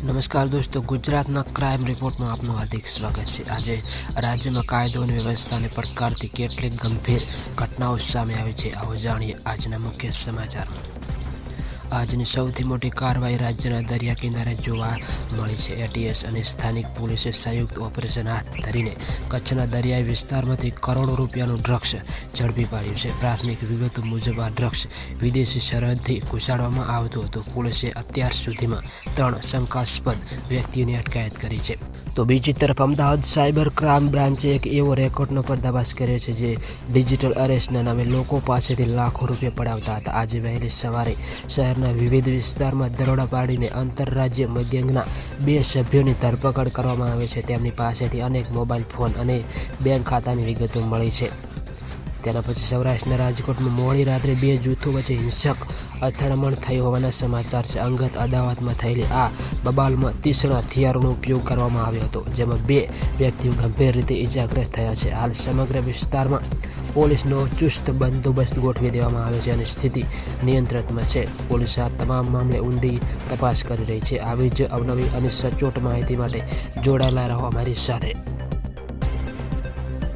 નમસ્કાર દોસ્તો, ગુજરાતના ક્રાઇમ રિપોર્ટમાં આપનું હાર્દિક સ્વાગત છે। આજે રાજ્યમાં કાયદો અને વ્યવસ્થાને પડકારતી કેટલીક ગંભીર ઘટનાઓ સામે આવી છે। આવો જાણીએ આજના મુખ્ય સમાચારમાં। આજની સૌથી મોટી કાર્યવાહી રાજ્યના દરિયા કિનારે જોવા મળી છે। એટીએસ અને સ્થાનિક પોલીસે સંયુક્ત ઓપરેશન હાથ ધરીને કચ્છના દરિયાઈ વિસ્તારમાંથી કરોડો રૂપિયાનું ડ્રગ્સ ઝડપી પાડ્યું છે। પ્રાથમિક વિગતો મુજબ આ ડ્રગ્સ વિદેશી સરહદથી ઘુસાડવામાં આવતું હતું। પોલીસે અત્યાર સુધીમાં 3 શંકાસ્પદ વ્યક્તિઓની અટકાયત કરી છે। તો બીજી તરફ અમદાવાદ સાયબર ક્રાઇમ બ્રાન્ચે એક એવો રેકોર્ડનો પર્દાફાશ કર્યો છે જે ડિજિટલ અરેસ્ટના નામે લોકો પાસેથી લાખો રૂપિયા પડાવતા હતા। આજે વહેલી સવારે શહેરના વિવિધ વિસ્તારમાં દરોડા પાડીને આંતરરાજ્ય ગેંગના 2 સભ્યોની ધરપકડ કરવામાં આવી છે। તેમની પાસેથી અનેક મોબાઈલ ફોન અને બેંક ખાતાની વિગતો મળી છે। તેના પછી સૌરાષ્ટ્રના રાજકોટમાં મોડી રાત્રે 2 જૂથો વચ્ચે હિંસક અથડામણ થઈ હોવાના સમાચાર છે। અંગત અદાવતમાં થયેલી આ બબાલમાં તીક્ષ્ણ હથિયારોનો ઉપયોગ કરવામાં આવ્યો હતો, જેમાં 2 વ્યક્તિઓ ગંભીર રીતે ઇજાગ્રસ્ત થયા છે। હાલ સમગ્ર વિસ્તારમાં પોલીસનો ચુસ્ત બંદોબસ્ત ગોઠવી દેવામાં આવ્યો છે અને સ્થિતિ નિયંત્રણમાં છે। પોલીસ આ તમામ મામલે ઊંડી તપાસ કરી રહી છે। આવી જ અવનવી અને સચોટ માહિતી માટે જોડાયેલા રહો અમારી સાથે।